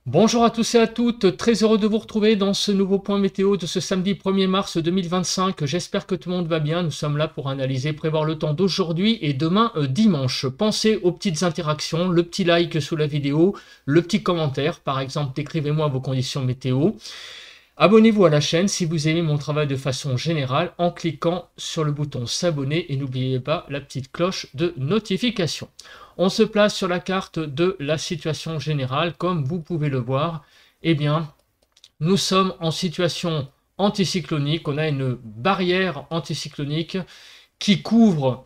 Bonjour à tous et à toutes, très heureux de vous retrouver dans ce nouveau point météo de ce samedi 1er mars 2025. J'espère que tout le monde va bien. Nous sommes là pour analyser, prévoir le temps d'aujourd'hui et demain dimanche. Pensez aux petites interactions, le petit like sous la vidéo, le petit commentaire, par exemple, décrivez-moi vos conditions météo. Abonnez-vous à la chaîne si vous aimez mon travail de façon générale en cliquant sur le bouton s'abonner et n'oubliez pas la petite cloche de notification. On se place sur la carte de la situation générale. Comme vous pouvez le voir, eh bien, nous sommes en situation anticyclonique. On a une barrière anticyclonique qui couvre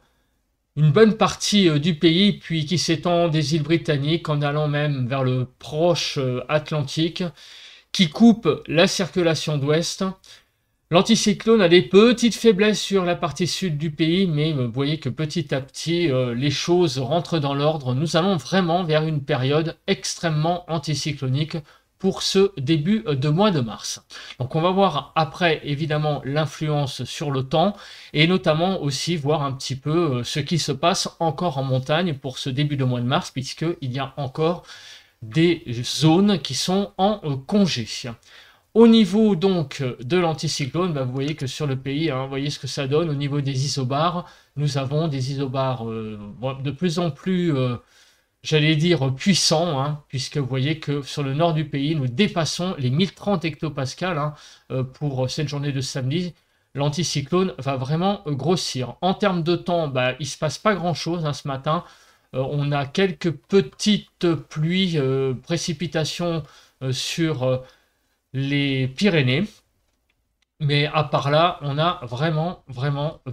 une bonne partie du pays, puis qui s'étend des îles britanniques en allant même vers le proche Atlantique, qui coupe la circulation d'ouest. L'anticyclone a des petites faiblesses sur la partie sud du pays, mais vous voyez que petit à petit, les choses rentrent dans l'ordre. Nous allons vraiment vers une période extrêmement anticyclonique pour ce début de mois de mars. Donc on va voir après évidemment l'influence sur le temps et notamment aussi voir un petit peu ce qui se passe encore en montagne pour ce début de mois de mars, puisqu'il y a encore des zones qui sont en congé. Au niveau donc de l'anticyclone, vous voyez que sur le pays, vous voyez ce que ça donne au niveau des isobars. Nous avons des isobars de plus en plus, j'allais dire, puissants, puisque vous voyez que sur le nord du pays, nous dépassons les 1030 hectopascales pour cette journée de samedi. L'anticyclone va vraiment grossir. En termes de temps, il ne se passe pas grand-chose ce matin. On a quelques petites pluies, précipitations sur les Pyrénées, mais à part là, on n'a vraiment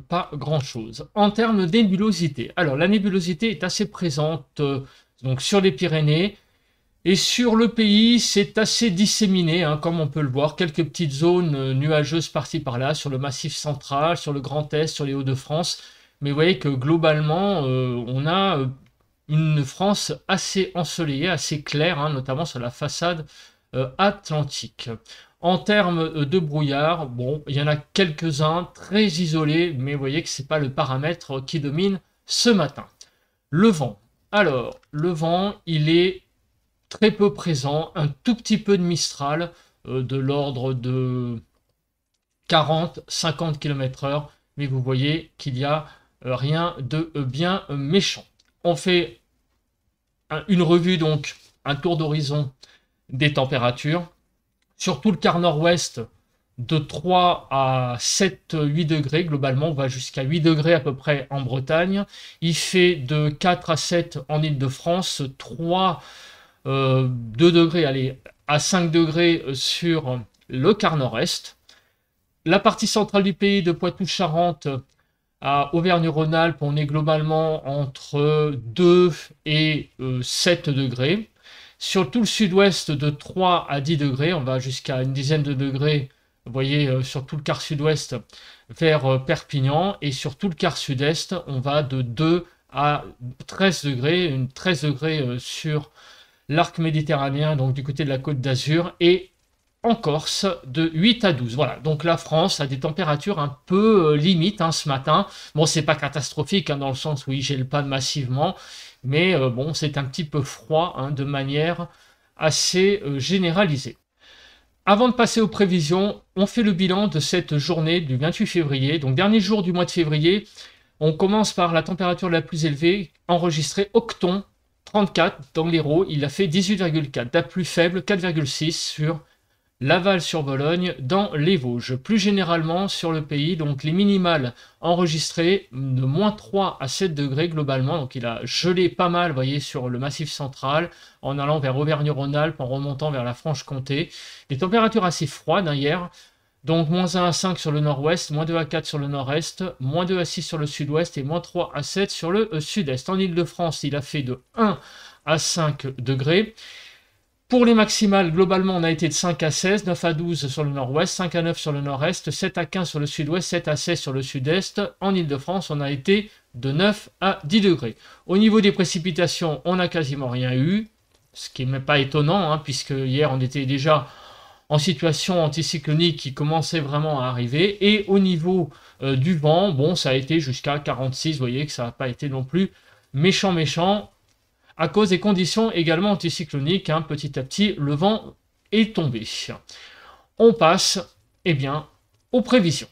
pas grand-chose. En termes de nébulosité, alors la nébulosité est assez présente donc sur les Pyrénées, et sur le pays, c'est assez disséminé, comme on peut le voir, quelques petites zones nuageuses par-ci par-là, sur le Massif central, sur le Grand Est, sur les Hauts-de-France, mais vous voyez que globalement, on a une France assez ensoleillée, assez claire, notamment sur la façade atlantique. En termes de brouillard, bon, il y en a quelques-uns très isolés, mais vous voyez que ce n'est pas le paramètre qui domine ce matin. Le vent. Alors, le vent, il est très peu présent, un tout petit peu de Mistral, de l'ordre de 40-50 km/h, mais vous voyez qu'il n'y a rien de bien méchant. On fait une revue, donc un tour d'horizon des températures. Sur tout le quart nord-ouest, de 3 à 7-8 degrés, globalement, on va jusqu'à 8 degrés à peu près en Bretagne. Il fait de 4 à 7 en Île-de-France, 2 degrés, allez, à 5 degrés sur le quart nord-est. La partie centrale du pays, de Poitou-Charentes à Auvergne-Rhône-Alpes, on est globalement entre 2 et 7 degrés. Sur tout le sud-ouest, de 3 à 10 degrés, on va jusqu'à une dizaine de degrés, vous voyez, sur tout le quart sud-ouest vers Perpignan, et sur tout le quart sud-est, on va de 2 à 13 degrés, 13 degrés sur l'arc méditerranéen, donc du côté de la Côte d'Azur, et en Corse de 8 à 12. Voilà, donc la France a des températures un peu limites ce matin. Bon, c'est pas catastrophique dans le sens où il gèle pas massivement, mais bon, c'est un petit peu froid de manière assez généralisée. Avant de passer aux prévisions, on fait le bilan de cette journée du 28 février, donc dernier jour du mois de février. On commence par la température la plus élevée, enregistrée Octon, 34 dans l'Hérault, il a fait 18,4. La plus faible, 4,6 sur Laval-sur-Bologne dans les Vosges. Plus généralement sur le pays, donc les minimales enregistrées de moins 3 à 7 degrés globalement, donc il a gelé pas mal, vous voyez, sur le Massif central, en allant vers Auvergne-Rhône-Alpes, en remontant vers la Franche-Comté. Des températures assez froides hier, donc moins 1 à 5 sur le nord-ouest, moins 2 à 4 sur le nord-est, moins 2 à 6 sur le sud-ouest et moins 3 à 7 sur le sud-est. En Ile-de-France, il a fait de 1 à 5 degrés. Pour les maximales, globalement, on a été de 5 à 16, 9 à 12 sur le nord-ouest, 5 à 9 sur le nord-est, 7 à 15 sur le sud-ouest, 7 à 16 sur le sud-est. En Ile-de-France, on a été de 9 à 10 degrés. Au niveau des précipitations, on n'a quasiment rien eu, ce qui n'est pas étonnant, puisque hier, on était déjà en situation anticyclonique qui commençait vraiment à arriver. Et au niveau du vent, bon, ça a été jusqu'à 46, vous voyez que ça n'a pas été non plus méchant. à cause des conditions également anticycloniques. Hein, petit à petit, le vent est tombé. On passe, eh bien, aux prévisions.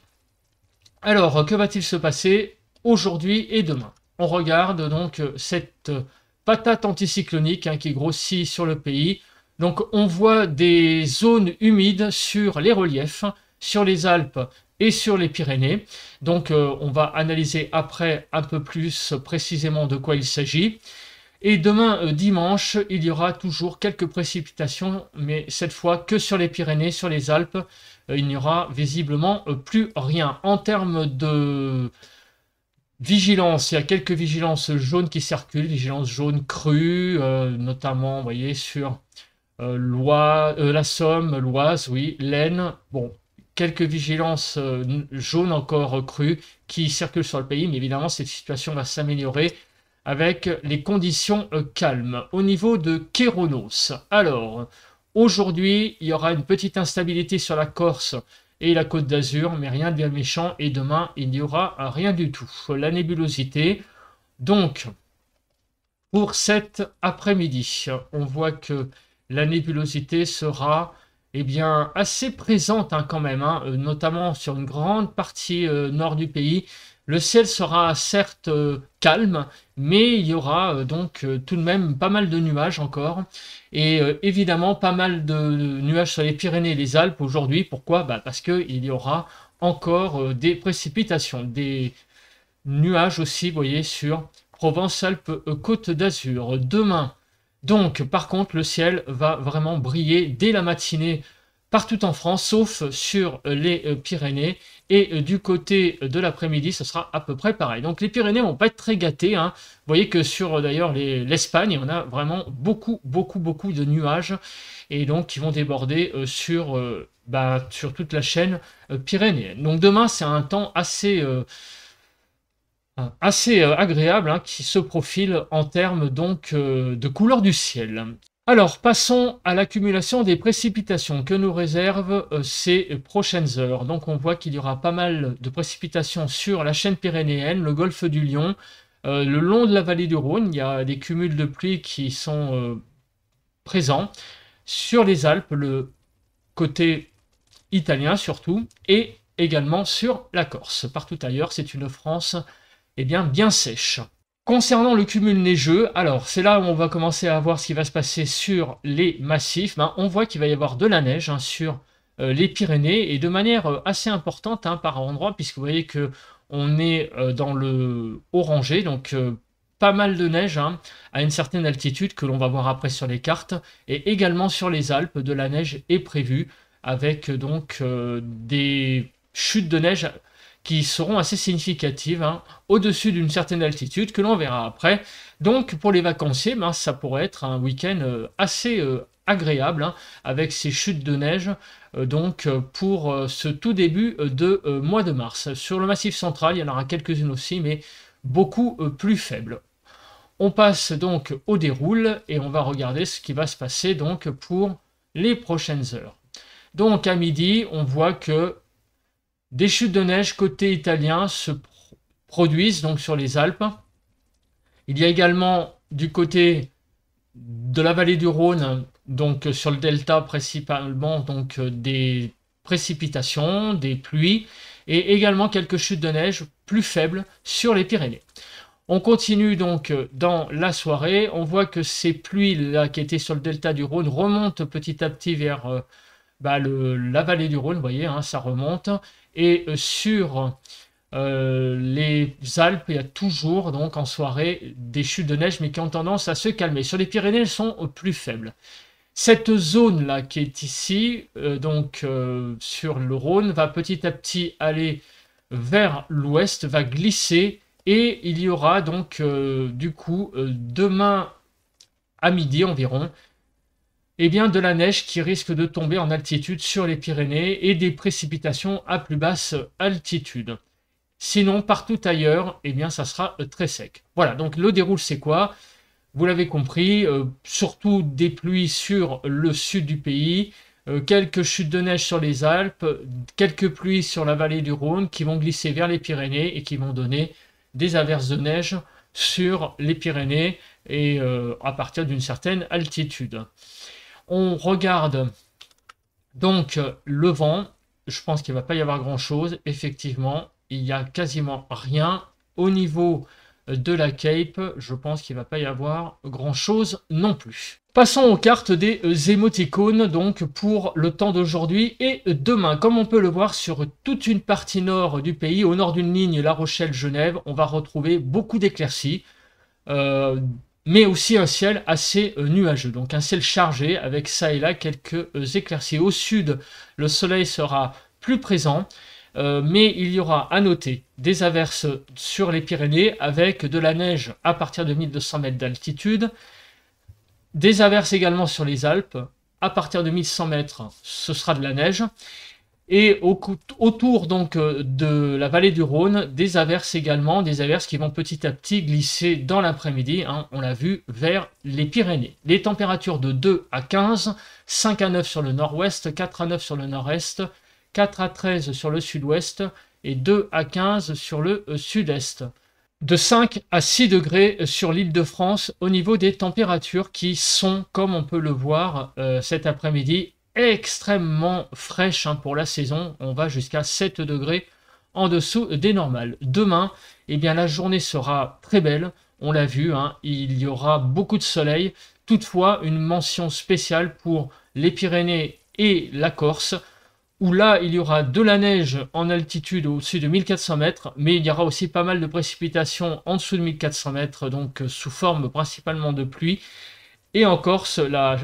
Alors, que va-t-il se passer aujourd'hui et demain? On regarde donc cette patate anticyclonique hein, qui grossit sur le pays. Donc, on voit des zones humides sur les reliefs, sur les Alpes et sur les Pyrénées. Donc, on va analyser après un peu plus précisément de quoi il s'agit. Et demain, dimanche, il y aura toujours quelques précipitations, mais cette fois que sur les Pyrénées, sur les Alpes, il n'y aura visiblement plus rien. En termes de vigilance, il y a quelques vigilances jaunes qui circulent, vigilance jaune crue, notamment, vous voyez, sur la Somme, l'Oise, oui, l'Aisne, bon, quelques vigilances jaunes encore crues qui circulent sur le pays, mais évidemment, cette situation va s'améliorer avec les conditions calmes. Au niveau de Kéronos, alors, aujourd'hui, il y aura une petite instabilité sur la Corse et la Côte d'Azur, mais rien de bien méchant, et demain, il n'y aura rien du tout. La nébulosité, donc, pour cet après-midi, on voit que la nébulosité sera eh bien, assez présente hein, quand même, hein, notamment sur une grande partie nord du pays. Le ciel sera certes calme, mais il y aura donc tout de même pas mal de nuages encore. Et évidemment pas mal de nuages sur les Pyrénées et les Alpes aujourd'hui. Pourquoi? Parce qu'il y aura encore des précipitations, des nuages aussi, vous voyez, sur Provence-Alpes-Côte d'Azur. Demain, donc, par contre, le ciel va vraiment briller dès la matinée partout en France, sauf sur les Pyrénées. Et du côté de l'après-midi, ce sera à peu près pareil. Donc les Pyrénées vont pas être très gâtées. Hein. Vous voyez que sur d'ailleurs l'Espagne, on a vraiment beaucoup de nuages. Et donc qui vont déborder sur toute la chaîne pyrénéenne. Donc demain, c'est un temps assez agréable hein, qui se profile en termes donc de couleur du ciel. Alors, passons à l'accumulation des précipitations que nous réservent ces prochaines heures. Donc, on voit qu'il y aura pas mal de précipitations sur la chaîne pyrénéenne, le golfe du Lion, le long de la vallée du Rhône. Il y a des cumuls de pluie qui sont présents sur les Alpes, le côté italien surtout, et également sur la Corse. Partout ailleurs, c'est une France bien sèche. Concernant le cumul neigeux, alors c'est là où on va commencer à voir ce qui va se passer sur les massifs. On voit qu'il va y avoir de la neige hein, sur les Pyrénées et de manière assez importante hein, par endroit, puisque vous voyez que on est dans le orangé, donc pas mal de neige hein, à une certaine altitude que l'on va voir après sur les cartes, et également sur les Alpes, de la neige est prévue avec donc des chutes de neige qui seront assez significatives, hein, au-dessus d'une certaine altitude, que l'on verra après. Donc pour les vacanciers, ça pourrait être un week-end assez agréable, hein, avec ces chutes de neige, pour ce tout début de mois de mars. Sur le Massif central, il y en aura quelques-unes aussi, mais beaucoup plus faibles. On passe donc au déroule, et on va regarder ce qui va se passer donc pour les prochaines heures. Donc à midi, on voit que des chutes de neige côté italien se produisent donc sur les Alpes. Il y a également du côté de la vallée du Rhône, donc sur le delta principalement, donc des précipitations, des pluies, et également quelques chutes de neige plus faibles sur les Pyrénées. On continue donc dans la soirée. On voit que ces pluies-là qui étaient sur le delta du Rhône remontent petit à petit vers la vallée du Rhône, vous voyez, hein, ça remonte. Et sur les Alpes, il y a toujours donc en soirée des chutes de neige, mais qui ont tendance à se calmer. Sur les Pyrénées, elles sont plus faibles. Cette zone-là qui est ici, sur le Rhône, va petit à petit aller vers l'ouest, va glisser, et il y aura donc demain à midi environ, de la neige qui risque de tomber en altitude sur les Pyrénées et des précipitations à plus basse altitude. Sinon, partout ailleurs, ça sera très sec. Voilà, donc le déroule, c'est quoi? Vous l'avez compris, surtout des pluies sur le sud du pays, quelques chutes de neige sur les Alpes, quelques pluies sur la vallée du Rhône qui vont glisser vers les Pyrénées et qui vont donner des averses de neige sur les Pyrénées et à partir d'une certaine altitude. On regarde donc le vent. Je pense qu'il ne va pas y avoir grand-chose. Effectivement, il n'y a quasiment rien. Au niveau de la Cape, je pense qu'il ne va pas y avoir grand-chose non plus. Passons aux cartes des émoticônes donc pour le temps d'aujourd'hui et demain. Comme on peut le voir sur toute une partie nord du pays, au nord d'une ligne La Rochelle-Genève, on va retrouver beaucoup d'éclaircies, mais aussi un ciel assez nuageux. Donc un ciel chargé avec ça et là quelques éclaircies. Au sud, le soleil sera plus présent. Mais il y aura à noter des averses sur les Pyrénées avec de la neige à partir de 1200 mètres d'altitude, des averses également sur les Alpes, à partir de 1100 mètres ce sera de la neige, et autour donc de la vallée du Rhône, des averses également, des averses qui vont petit à petit glisser dans l'après-midi, hein, on l'a vu, vers les Pyrénées. Les températures de 2 à 15, 5 à 9 sur le nord-ouest, 4 à 9 sur le nord-est, 4 à 13 sur le sud-ouest et 2 à 15 sur le sud-est. De 5 à 6 degrés sur l'île de France au niveau des températures qui sont, comme on peut le voir cet après-midi, extrêmement fraîches hein, pour la saison. On va jusqu'à 7 degrés en dessous des normales. Demain, eh bien, la journée sera très belle. On l'a vu, hein, il y aura beaucoup de soleil. Toutefois, une mention spéciale pour les Pyrénées et la Corse, où là, il y aura de la neige en altitude au-dessus de 1400 mètres, mais il y aura aussi pas mal de précipitations en dessous de 1400 mètres, donc sous forme principalement de pluie. Et en Corse, la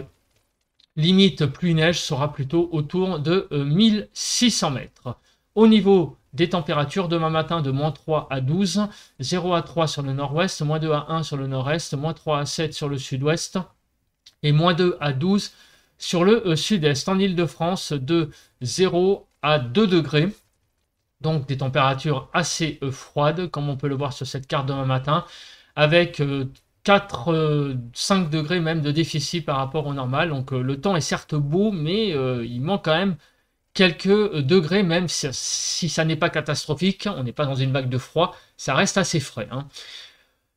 limite pluie-neige sera plutôt autour de 1600 mètres. Au niveau des températures, demain matin de -3 à 12, 0 à 3 sur le nord-ouest, -2 à 1 sur le nord-est, -3 à 7 sur le sud-ouest, et -2 à 12 sur le sud-est. En Île-de-France, de 0 à 2 degrés. Donc des températures assez froides, comme on peut le voir sur cette carte demain matin, avec 5 degrés même de déficit par rapport au normal. Donc le temps est certes beau, mais il manque quand même quelques degrés, même si ça n'est pas catastrophique. On n'est pas dans une vague de froid, ça reste assez frais, hein.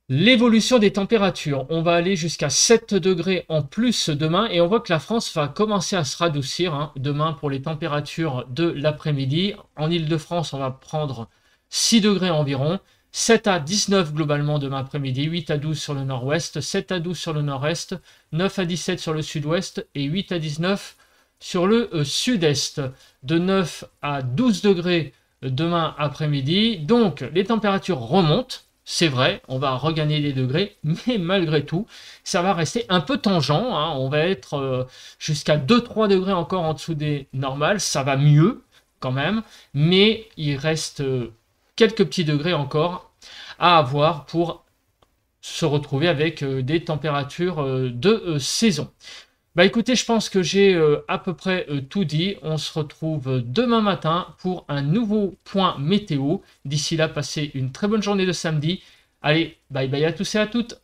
L'évolution des températures, on va aller jusqu'à 7 degrés en plus demain et on voit que la France va commencer à se radoucir hein, demain pour les températures de l'après-midi. En Île-de-France, on va prendre 6 degrés environ, 7 à 19 globalement demain après-midi, 8 à 12 sur le nord-ouest, 7 à 12 sur le nord-est, 9 à 17 sur le sud-ouest et 8 à 19 sur le sud-est. De 9 à 12 degrés demain après-midi, donc les températures remontent. C'est vrai, on va regagner des degrés, mais malgré tout, ça va rester un peu tangent, hein. On va être jusqu'à 2-3 degrés encore en dessous des normales. Ça va mieux quand même, mais il reste quelques petits degrés encore à avoir pour se retrouver avec des températures de saison. Bah écoutez, je pense que j'ai à peu près tout dit. On se retrouve demain matin pour un nouveau point météo. D'ici là, passez une très bonne journée de samedi. Allez, bye bye à tous et à toutes.